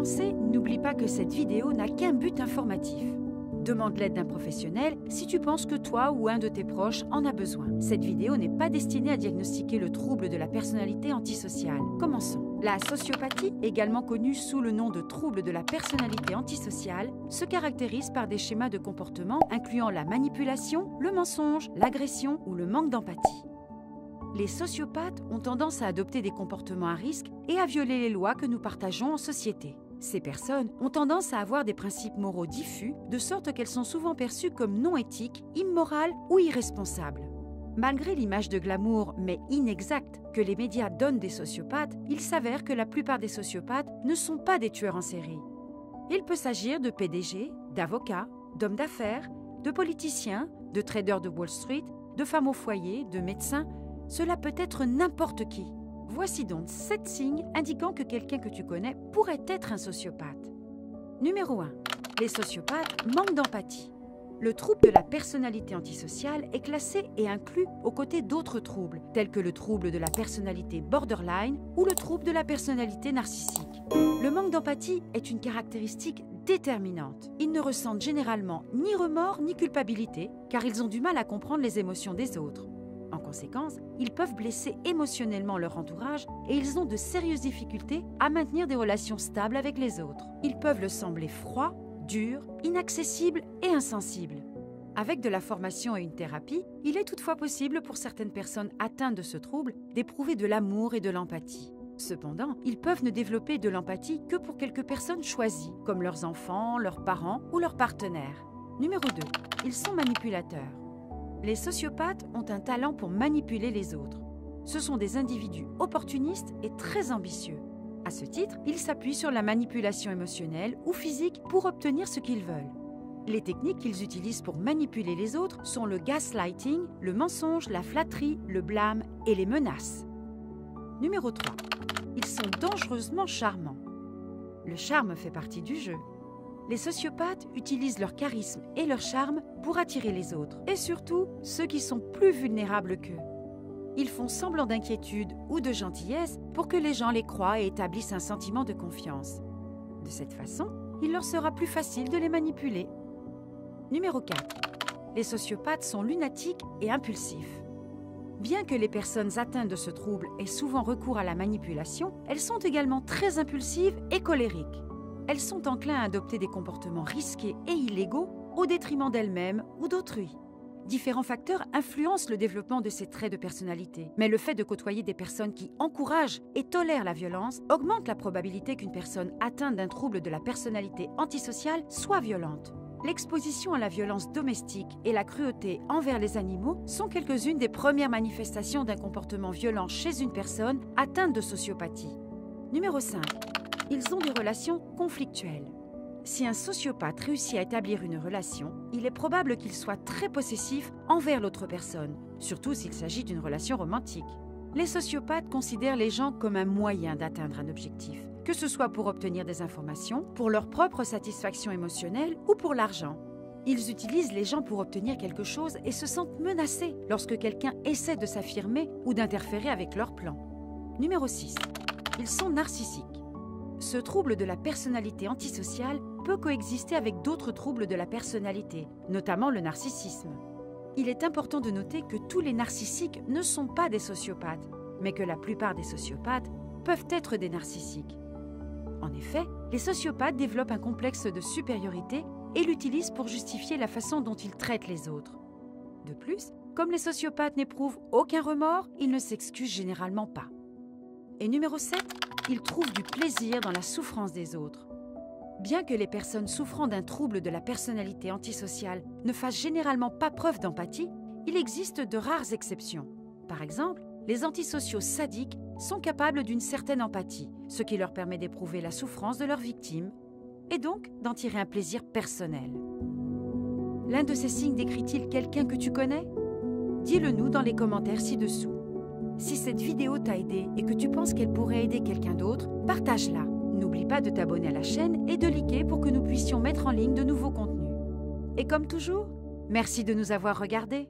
commencer, n'oublie pas que cette vidéo n'a qu'un but informatif. Demande l'aide d'un professionnel si tu penses que toi ou un de tes proches en a besoin. Cette vidéo n'est pas destinée à diagnostiquer le trouble de la personnalité antisociale. Commençons. La sociopathie, également connue sous le nom de trouble de la personnalité antisociale, se caractérise par des schémas de comportement incluant la manipulation, le mensonge, l'agression ou le manque d'empathie. Les sociopathes ont tendance à adopter des comportements à risque et à violer les lois que nous partageons en société. Ces personnes ont tendance à avoir des principes moraux diffus, de sorte qu'elles sont souvent perçues comme non éthiques, immorales ou irresponsables. Malgré l'image de glamour, mais inexacte, que les médias donnent des sociopathes, il s'avère que la plupart des sociopathes ne sont pas des tueurs en série. Il peut s'agir de PDG, d'avocats, d'hommes d'affaires, de politiciens, de traders de Wall Street, de femmes au foyer, de médecins. Cela peut être n'importe qui. Voici donc 7 signes indiquant que quelqu'un que tu connais pourrait être un sociopathe. Numéro 1. Les sociopathes manquent d'empathie. Le trouble de la personnalité antisociale est classé et inclus aux côtés d'autres troubles, tels que le trouble de la personnalité borderline ou le trouble de la personnalité narcissique. Le manque d'empathie est une caractéristique déterminante. Ils ne ressentent généralement ni remords ni culpabilité, car ils ont du mal à comprendre les émotions des autres. En conséquence, ils peuvent blesser émotionnellement leur entourage et ils ont de sérieuses difficultés à maintenir des relations stables avec les autres. Ils peuvent le sembler froids, durs, inaccessibles et insensibles. Avec de la formation et une thérapie, il est toutefois possible pour certaines personnes atteintes de ce trouble d'éprouver de l'amour et de l'empathie. Cependant, ils peuvent ne développer de l'empathie que pour quelques personnes choisies, comme leurs enfants, leurs parents ou leurs partenaires. Numéro 2. Ils sont manipulateurs. Les sociopathes ont un talent pour manipuler les autres. Ce sont des individus opportunistes et très ambitieux. À ce titre, ils s'appuient sur la manipulation émotionnelle ou physique pour obtenir ce qu'ils veulent. Les techniques qu'ils utilisent pour manipuler les autres sont le gaslighting, le mensonge, la flatterie, le blâme et les menaces. Numéro 3. Ils sont dangereusement charmants. Le charme fait partie du jeu. Les sociopathes utilisent leur charisme et leur charme pour attirer les autres, et surtout ceux qui sont plus vulnérables qu'eux. Ils font semblant d'inquiétude ou de gentillesse pour que les gens les croient et établissent un sentiment de confiance. De cette façon, il leur sera plus facile de les manipuler. Numéro 4. Les sociopathes sont lunatiques et impulsifs. Bien que les personnes atteintes de ce trouble aient souvent recours à la manipulation, elles sont également très impulsives et colériques. Elles sont enclines à adopter des comportements risqués et illégaux au détriment d'elles-mêmes ou d'autrui. Différents facteurs influencent le développement de ces traits de personnalité, mais le fait de côtoyer des personnes qui encouragent et tolèrent la violence augmente la probabilité qu'une personne atteinte d'un trouble de la personnalité antisociale soit violente. L'exposition à la violence domestique et la cruauté envers les animaux sont quelques-unes des premières manifestations d'un comportement violent chez une personne atteinte de sociopathie. Numéro 5. Ils ont des relations conflictuelles. Si un sociopathe réussit à établir une relation, il est probable qu'il soit très possessif envers l'autre personne, surtout s'il s'agit d'une relation romantique. Les sociopathes considèrent les gens comme un moyen d'atteindre un objectif, que ce soit pour obtenir des informations, pour leur propre satisfaction émotionnelle ou pour l'argent. Ils utilisent les gens pour obtenir quelque chose et se sentent menacés lorsque quelqu'un essaie de s'affirmer ou d'interférer avec leurs plans. Numéro 6. Ils sont narcissiques. Ce trouble de la personnalité antisociale peut coexister avec d'autres troubles de la personnalité, notamment le narcissisme. Il est important de noter que tous les narcissiques ne sont pas des sociopathes, mais que la plupart des sociopathes peuvent être des narcissiques. En effet, les sociopathes développent un complexe de supériorité et l'utilisent pour justifier la façon dont ils traitent les autres. De plus, comme les sociopathes n'éprouvent aucun remords, ils ne s'excusent généralement pas. Et numéro 7, ils trouvent du plaisir dans la souffrance des autres. Bien que les personnes souffrant d'un trouble de la personnalité antisociale ne fassent généralement pas preuve d'empathie, il existe de rares exceptions. Par exemple, les antisociaux sadiques sont capables d'une certaine empathie, ce qui leur permet d'éprouver la souffrance de leurs victimes et donc d'en tirer un plaisir personnel. L'un de ces signes décrit-il quelqu'un que tu connais? Dis-le nous dans les commentaires ci-dessous. Si cette vidéo t'a aidé et que tu penses qu'elle pourrait aider quelqu'un d'autre, partage-la. N'oublie pas de t'abonner à la chaîne et de liker pour que nous puissions mettre en ligne de nouveaux contenus. Et comme toujours, merci de nous avoir regardés.